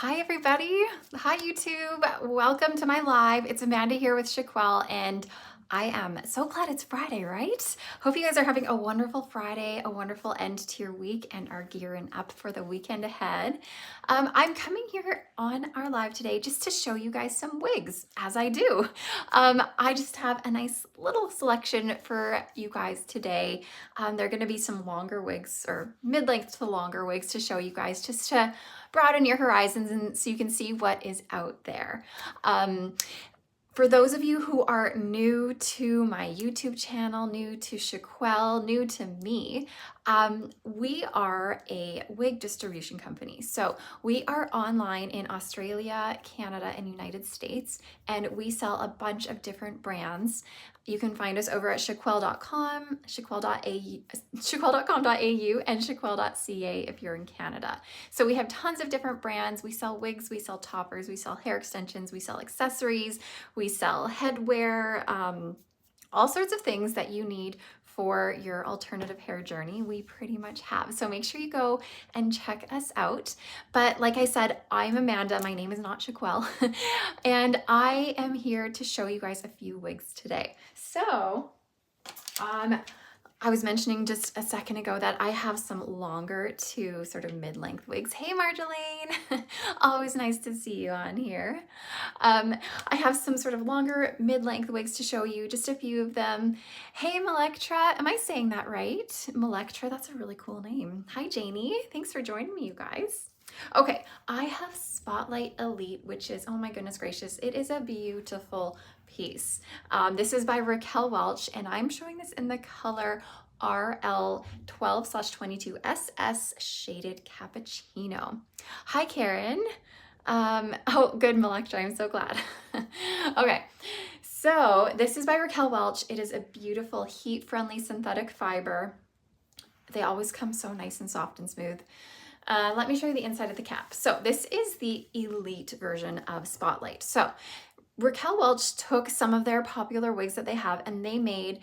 Hi everybody. Hi YouTube. Welcome to my live. It's Amanda here with Shaquelle and I am so glad it's Friday, right? Hope you guys are having a wonderful Friday, a wonderful end to your week and are gearing up for the weekend ahead. I'm coming here on our live today just to show you guys some wigs, as I do. I just have a nice little selection for you guys today. There are going to be some longer wigs or mid-length to longer wigs to show you guys just to broaden your horizons and so you can see what is out there. For those of you who are new to my YouTube channel, new to Shaquelle, new to me, we are a wig distribution company. So we are online in Australia, Canada, and United States, and we sell a bunch of different brands. You can find us over at shaquelle.com, shaquelle.com.au, and shaquelle.ca if you're in Canada. So we have tons of different brands. We sell wigs, we sell toppers, we sell hair extensions, we sell accessories, we sell headwear, all sorts of things that you need for your alternative hair journey, we pretty much have. So make sure you go and check us out. But like I said, I'm Amanda. My name is not Shaquelle. And I am here to show you guys a few wigs today. So, I was mentioning just a second ago that I have some longer to sort of mid-length wigs. Hey, Marjolaine. Always nice to see you on here. I have some sort of longer mid-length wigs to show you, just a few of them. Hey, Melectra. Am I saying that right? Melectra, that's a really cool name. Hi, Janie. Thanks for joining me, you guys. Okay, I have Spotlight Elite, which is, oh my goodness gracious, it is a beautiful piece. This is by Raquel Welch, and I'm showing this in the color RL12/22SS Shaded Cappuccino. Hi, Karen. Oh, good, Melectra, I'm so glad. Okay, so this is by Raquel Welch. It is a beautiful heat-friendly synthetic fiber. They always come so nice and soft and smooth. Let me show you the inside of the cap. So this is the Elite version of Spotlight. So Raquel Welch took some of their popular wigs that they have and they made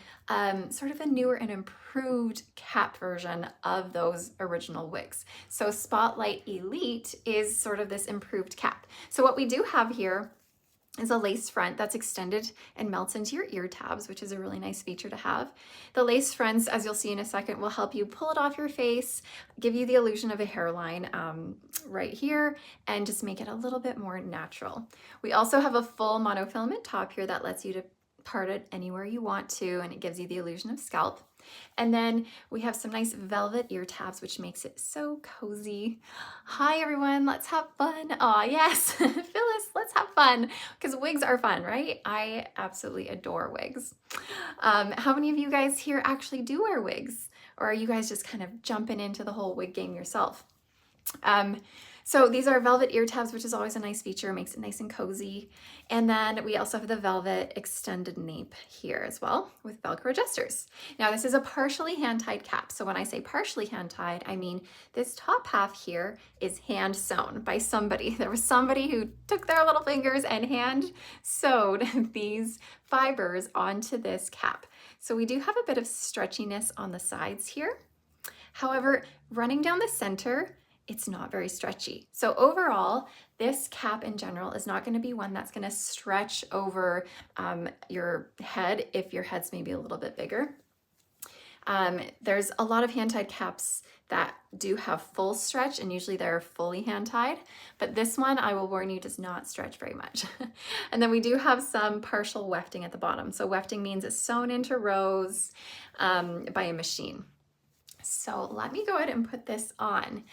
sort of a newer and improved cap version of those original wigs. So Spotlight Elite is sort of this improved cap. So what we do have here is a lace front that's extended and melts into your ear tabs, which is a really nice feature to have. The lace fronts, as you'll see in a second, will help you pull it off your face, give you the illusion of a hairline right here, and just make it a little bit more natural. We also have a full monofilament top here that lets you to part it anywhere you want to, and it gives you the illusion of scalp. And then we have some nice velvet ear tabs, which makes it so cozy. Hi everyone, let's have fun. Aw, yes, Phyllis, let's have fun, because wigs are fun, right? I absolutely adore wigs. How many of you guys here actually do wear wigs? Or are you guys just kind of jumping into the whole wig game yourself? So these are velvet ear tabs, which is always a nice feature, makes it nice and cozy. And then we also have the velvet extended nape here as well with Velcro adjusters. Now this is a partially hand-tied cap. So when I say partially hand-tied, I mean this top half here is hand sewn by somebody. There was somebody who took their little fingers and hand sewed these fibers onto this cap. So we do have a bit of stretchiness on the sides here. However, running down the center, it's not very stretchy. So overall, this cap in general is not going to be one that's going to stretch over your head if your head's maybe a little bit bigger. There's a lot of hand-tied caps that do have full stretch, and usually they're fully hand-tied, but this one, I will warn you, does not stretch very much. And then we do have some partial wefting at the bottom. So wefting means it's sewn into rows by a machine. So let me go ahead and put this on.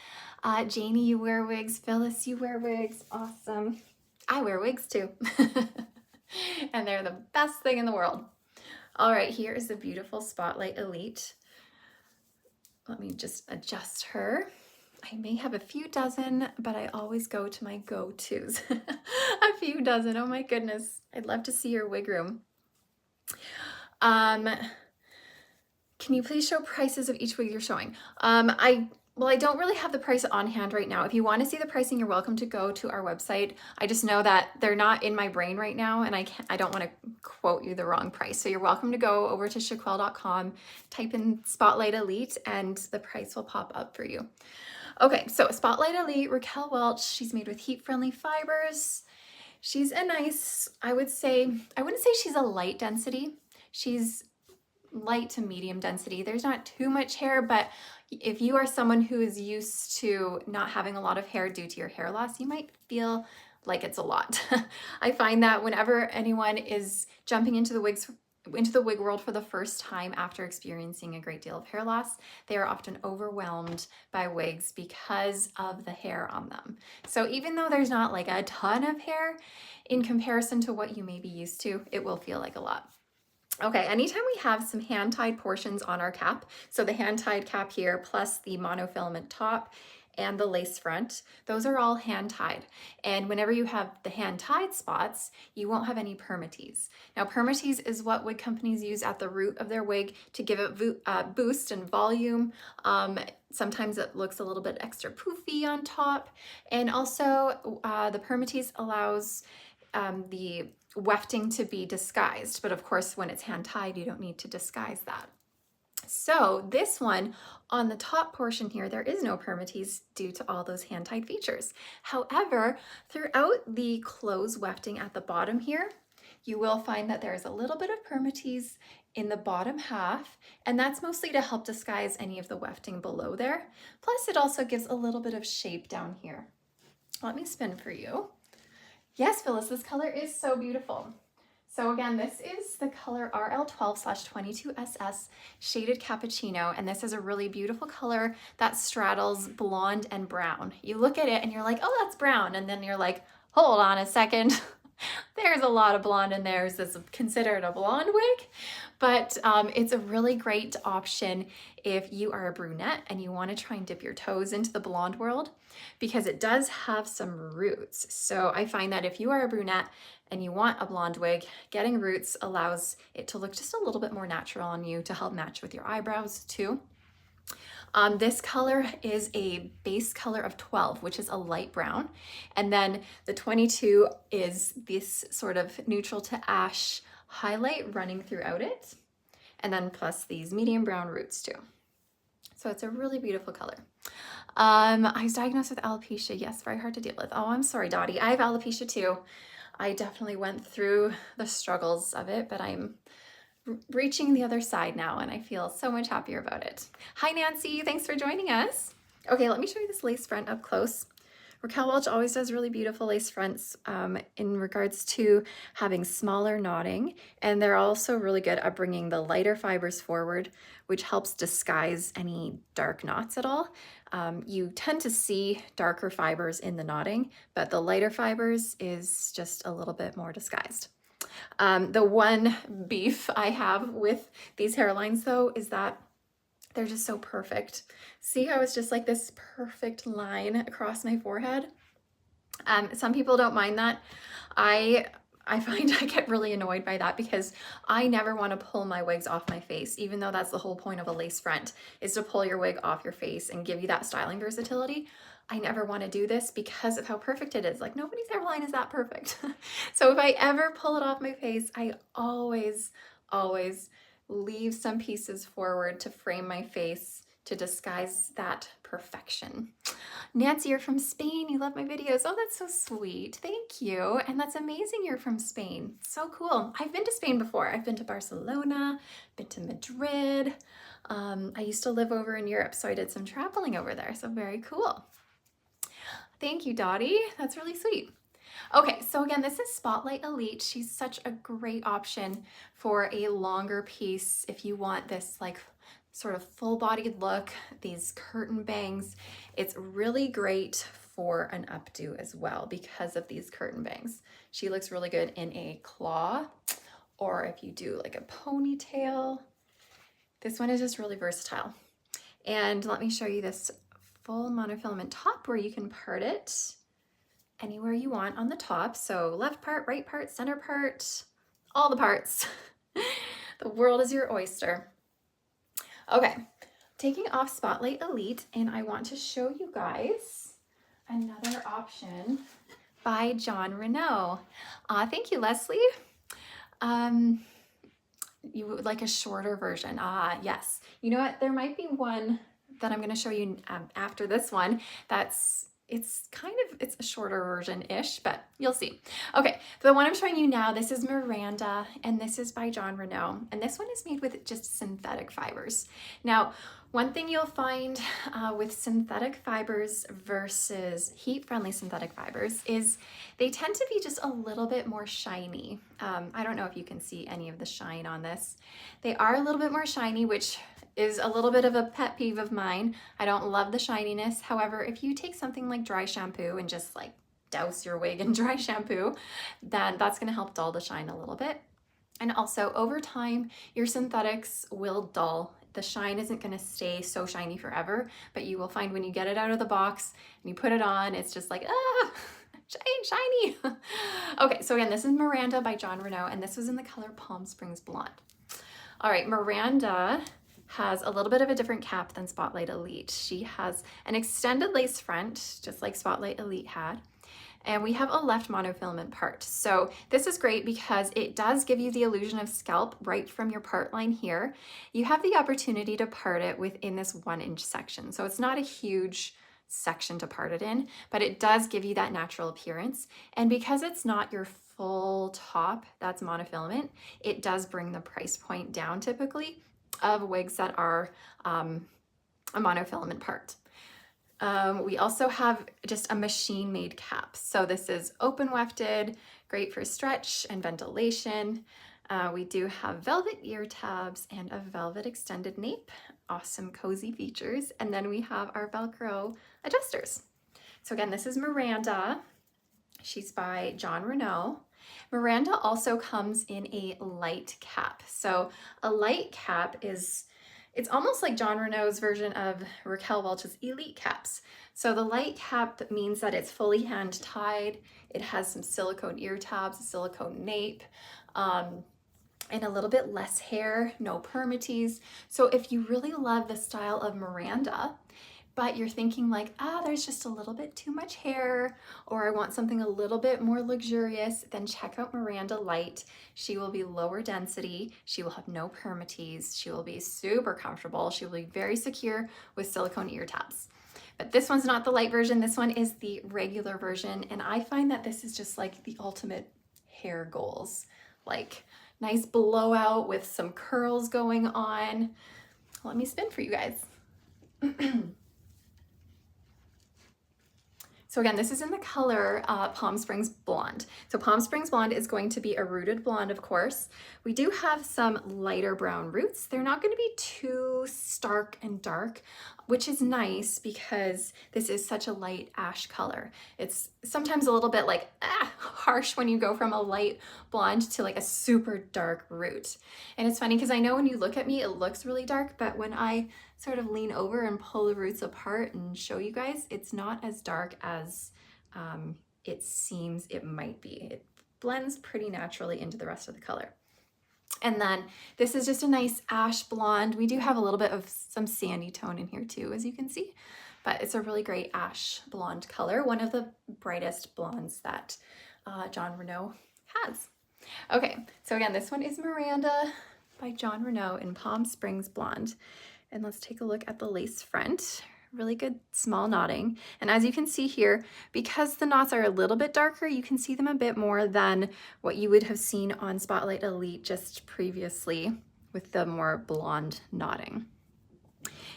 Janie, you wear wigs. Phyllis, you wear wigs. Awesome. I wear wigs too. And they're the best thing in the world. All right, here is the beautiful Spotlight Elite. Let me just adjust her. I may have a few dozen, but I always go to my go-tos. A few dozen, oh my goodness. I'd love to see your wig room. Can you please show prices of each wig you're showing? Well, I don't really have the price on hand right now. If you want to see the pricing, you're welcome to go to our website. I just know that they're not in my brain right now, and I don't want to quote you the wrong price. So you're welcome to go over to shaquelle.com, type in Spotlight Elite, and the price will pop up for you. Okay, so Spotlight Elite, Raquel Welch, she's made with heat-friendly fibers. She's a nice, I wouldn't say she's a light density. She's light to medium density. There's not too much hair, but if you are someone who is used to not having a lot of hair due to your hair loss, you might feel like it's a lot. I find that whenever anyone is jumping into the wig world for the first time after experiencing a great deal of hair loss, they are often overwhelmed by wigs because of the hair on them. So even though there's not like a ton of hair in comparison to what you may be used to, it will feel like a lot. Okay, anytime we have some hand-tied portions on our cap, so the hand-tied cap here plus the monofilament top and the lace front, those are all hand-tied. And whenever you have the hand-tied spots, you won't have any permatease. Now, permatease is what wig companies use at the root of their wig to give it boost and volume. Sometimes it looks a little bit extra poofy on top. And also, the permatease allows the wefting to be disguised, but of course when it's hand tied you don't need to disguise that. So this one on the top portion here, there is no permatease due to all those hand tied features. However, throughout the close wefting at the bottom here, you will find that there's a little bit of permatease in the bottom half, and that's mostly to help disguise any of the wefting below there. Plus it also gives a little bit of shape down here. Let me spin for you. Yes, Phyllis, this color is so beautiful. So again, this is the color RL12/22SS Shaded Cappuccino, and this is a really beautiful color that straddles blonde and brown. You look at it and you're like, oh, that's brown, and then you're like, hold on a second. There's a lot of blonde in there. Is this considered a blonde wig? But it's a really great option if you are a brunette and you want to try and dip your toes into the blonde world, because it does have some roots. So I find that if you are a brunette and you want a blonde wig, getting roots allows it to look just a little bit more natural on you to help match with your eyebrows too. This color is a base color of 12, which is a light brown. And then the 22 is this sort of neutral to ash highlight running throughout it. And then plus these medium brown roots too. So it's a really beautiful color. I was diagnosed with alopecia. Yes, very hard to deal with. Oh, I'm sorry, Dottie. I have alopecia too. I definitely went through the struggles of it, but I'm reaching the other side now and I feel so much happier about it. Hi Nancy, thanks for joining us. Okay, let me show you this lace front up close. Raquel Welch always does really beautiful lace fronts in regards to having smaller knotting, and they're also really good at bringing the lighter fibers forward, which helps disguise any dark knots at all. You tend to see darker fibers in the knotting, but the lighter fibers is just a little bit more disguised. The one beef I have with these hairlines though is that they're just so perfect. See how it's just like this perfect line across my forehead? Some people don't mind that. I find I get really annoyed by that because I never want to pull my wigs off my face, even though that's the whole point of a lace front, is to pull your wig off your face and give you that styling versatility. I never want to do this because of how perfect it is. Like nobody's hairline is that perfect. So if I ever pull it off my face, I always leave some pieces forward to frame my face to disguise that perfection. Nancy, you're from Spain. You love my videos. Oh, that's so sweet. Thank you. And that's amazing you're from Spain. So cool. I've been to Spain before. I've been to Barcelona, been to Madrid. I used to live over in Europe, so I did some traveling over there. So very cool. Thank you, Dottie. That's really sweet. Okay, so again, this is Spotlight Elite. She's such a great option for a longer piece if you want this like sort of full-bodied look, these curtain bangs. It's really great for an updo as well because of these curtain bangs. She looks really good in a claw, or if you do like a ponytail. This one is just really versatile. And let me show you this full monofilament top where you can part it anywhere you want on the top. So left part, right part, center part, all the parts. The world is your oyster. Okay, taking off Spotlight Elite, and I want to show you guys another option by Jon Renau. Thank you, Leslie. You would like a shorter version. Yes. You know what? There might be one that I'm going to show you after this one, it's a shorter version-ish, but you'll see. Okay, the one I'm showing you now, this is Miranda, and this is by Jon Renau, and this one is made with just synthetic fibers. Now, one thing you'll find with synthetic fibers versus heat-friendly synthetic fibers is they tend to be just a little bit more shiny. I don't know if you can see any of the shine on this. They are a little bit more shiny, which is a little bit of a pet peeve of mine. I don't love the shininess. However, if you take something like dry shampoo and just like douse your wig in dry shampoo, then that's going to help dull the shine a little bit. And also over time, your synthetics will dull. The shine isn't going to stay so shiny forever, but you will find when you get it out of the box and you put it on, it's just like, ah, shiny. Okay, so again, this is Miranda by Jon Renau, and this was in the color Palm Springs Blonde. All right, Miranda has a little bit of a different cap than Spotlight Elite. She has an extended lace front, just like Spotlight Elite had. And we have a left monofilament part. So this is great because it does give you the illusion of scalp right from your part line here. You have the opportunity to part it within this 1-inch section. So it's not a huge section to part it in, but it does give you that natural appearance. And because it's not your full top that's monofilament, it does bring the price point down typically of wigs that are a monofilament part. We also have just a machine made cap. So this is open wefted, great for stretch and ventilation. We do have velvet ear tabs and a velvet extended nape, awesome cozy features. And then we have our Velcro adjusters. So again, this is Miranda. She's by Jon Renau. Miranda also comes in a light cap. So a light cap it's almost like Jon Renau's version of Raquel Welch's Elite caps. So the light cap means that it's fully hand tied. It has some silicone ear tabs, a silicone nape, and a little bit less hair, no permatease. So if you really love the style of Miranda, but you're thinking like, there's just a little bit too much hair, or I want something a little bit more luxurious, then check out Miranda Light. She will be lower density. She will have no permatease. She will be super comfortable. She will be very secure with silicone ear tabs. But this one's not the light version. This one is the regular version. And I find that this is just like the ultimate hair goals. Like nice blowout with some curls going on. Let me spin for you guys. So again, this is in the color Palm Springs Blonde. So Palm Springs Blonde is going to be a rooted blonde, of course. We do have some lighter brown roots. They're not going to be too stark and dark, which is nice because this is such a light ash color. It's sometimes a little bit like harsh when you go from a light blonde to like a super dark root. And it's funny because I know when you look at me, it looks really dark, but when I sort of lean over and pull the roots apart and show you guys, it's not as dark as it seems it might be. It blends pretty naturally into the rest of the color. And then this is just a nice ash blonde. We do have a little bit of some sandy tone in here too, as you can see, but it's a really great ash blonde color. One of the brightest blondes that Jon Renau has. Okay, so again, this one is Miranda by Jon Renau in Palm Springs Blonde. And let's take a look at the lace front. Really good small knotting. And as you can see here, because the knots are a little bit darker, you can see them a bit more than what you would have seen on Spotlight Elite just previously with the more blonde knotting.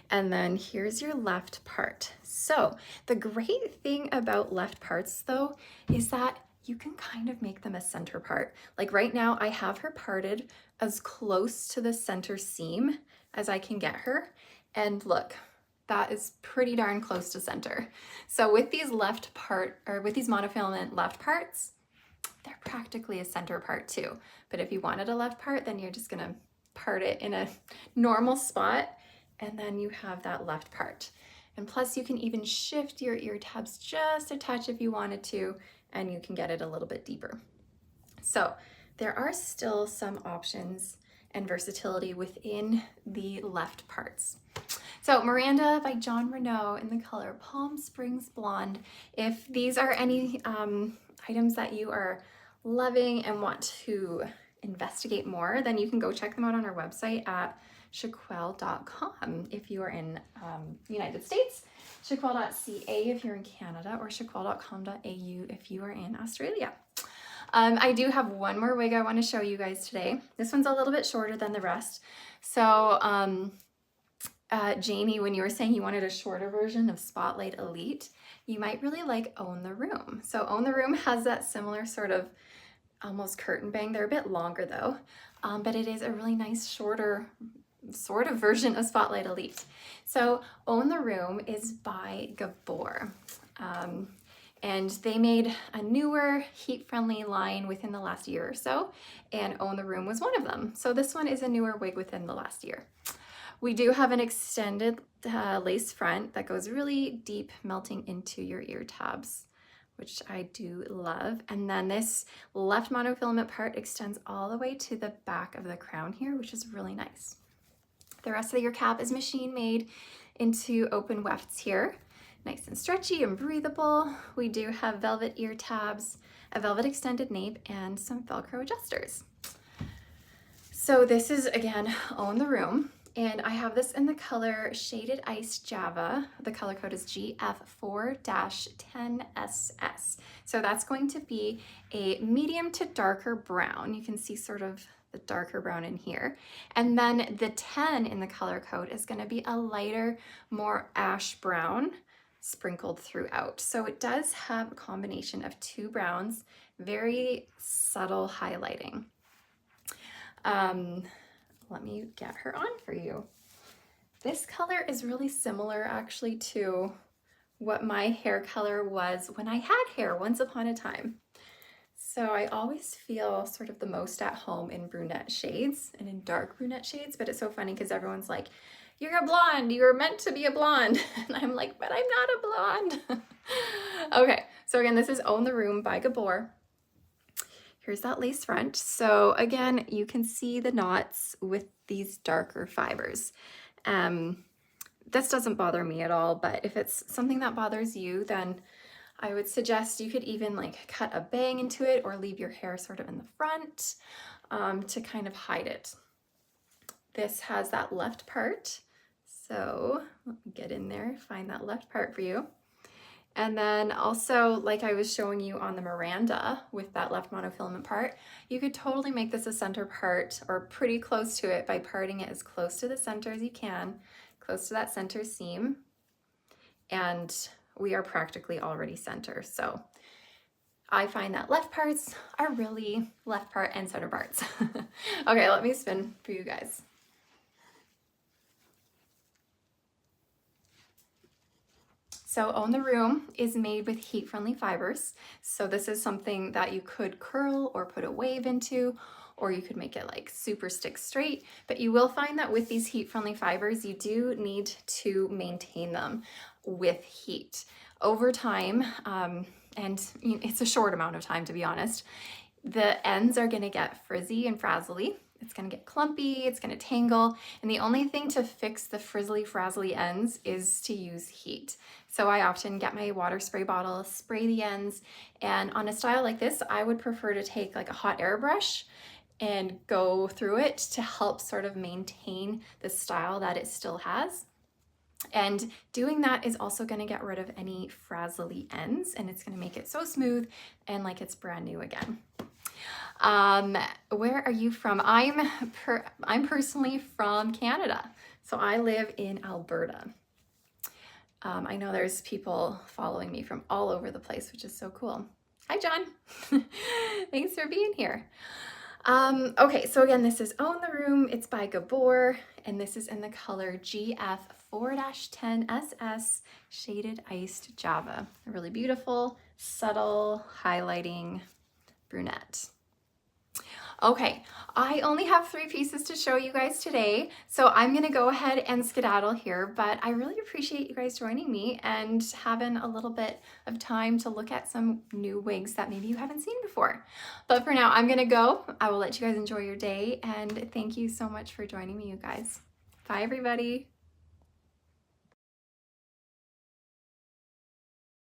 And then here's your left part. So the great thing about left parts though, is that you can kind of make them a center part. Like right now I have her parted as close to the center seam as I can get her. And look, that is pretty darn close to center. So with these with these monofilament left parts, they're practically a center part too. But if you wanted a left part, then you're just gonna part it in a normal spot, and then you have that left part. And plus you can even shift your ear tabs just a touch if you wanted to, and you can get it a little bit deeper. So there are still some options and versatility within the left parts. So Miranda by Jon Renau in the color Palm Springs Blonde. If these are any items that you are loving and want to investigate more, then you can go check them out on our website at shaquelle.com if you are in the United States, shaquelle.ca if you're in Canada, or shaquelle.com.au if you are in Australia. I do have one more wig I want to show you guys today. This one's a little bit shorter than the rest. So Jamie, when you were saying you wanted a shorter version of Spotlight Elite, you might really like Own the Room. So Own the Room has that similar sort of almost curtain bang. They're a bit longer though, but it is a really nice shorter sort of version of Spotlight Elite. So Own the Room is by Gabor. And they made a newer heat-friendly line within the last year or so, and Own the Room was one of them. So this one is a newer wig within the last year. We do have an extended lace front that goes really deep, melting into your ear tabs, which I do love. And then this left monofilament part extends all the way to the back of the crown here, which is really nice. The rest of your cap is machine made into open wefts here. Nice and stretchy and breathable. We do have velvet ear tabs, a velvet extended nape, and some Velcro adjusters. So this is, again, Own the Room. And I have this in the color Shaded Ice Java. The color code is GF4-10SS. So that's going to be a medium to darker brown. You can see sort of the darker brown in here. And then the 10 in the color code is going to be a lighter, more ash brown sprinkled throughout. So it does have a combination of two browns, very subtle highlighting. Let me get her on for you. This color is really similar actually to what my hair color was when I had hair once upon a time. So I always feel sort of the most at home in brunette shades and in dark brunette shades, but it's so funny because everyone's like, you're a blonde, you were meant to be a blonde. And I'm like, but I'm not a blonde. Okay, so again, this is Own the Room by Gabor. Here's that lace front. So again, you can see the knots with these darker fibers. This doesn't bother me at all, but if it's something that bothers you, then I would suggest you could even like cut a bang into it or leave your hair sort of in the front to kind of hide it. This has that left part. So let me get in there, find that left part for you. And then also, like I was showing you on the Miranda with that left monofilament part, you could totally make this a center part or pretty close to it by parting it as close to the center as you can, close to that center seam. And we are practically already center. So I find that left parts are really left part and center parts. Okay, let me spin for you guys. So Own the Room is made with heat-friendly fibers. So this is something that you could curl or put a wave into, or you could make it like super stick straight. But you will find that with these heat-friendly fibers, you do need to maintain them with heat. Over time, and it's a short amount of time to be honest, the ends are gonna get frizzy and frazzly. It's gonna get clumpy, it's gonna tangle, and the only thing to fix the frizzly, frazzly ends is to use heat. So I often get my water spray bottle, spray the ends, and on a style like this, I would prefer to take like a hot air brush and go through it to help sort of maintain the style that it still has. And doing that is also going to get rid of any frazzly ends, and it's going to make it so smooth and like it's brand new again. Where are you from? I'm personally from Canada, so I live in Alberta. I know there's people following me from all over the place, which is so cool. Hi, John. Thanks for being here. Okay, so again, this is Own the Room. It's by Gabor, and this is in the color GF4-10SS Shaded Iced Java. A really beautiful, subtle, highlighting brunette. Okay, I only have 3 pieces to show you guys today, so I'm gonna go ahead and skedaddle here, but I really appreciate you guys joining me and having a little bit of time to look at some new wigs that maybe you haven't seen before. But for now, I'm gonna go. I will let you guys enjoy your day, and thank you so much for joining me, you guys. Bye, everybody.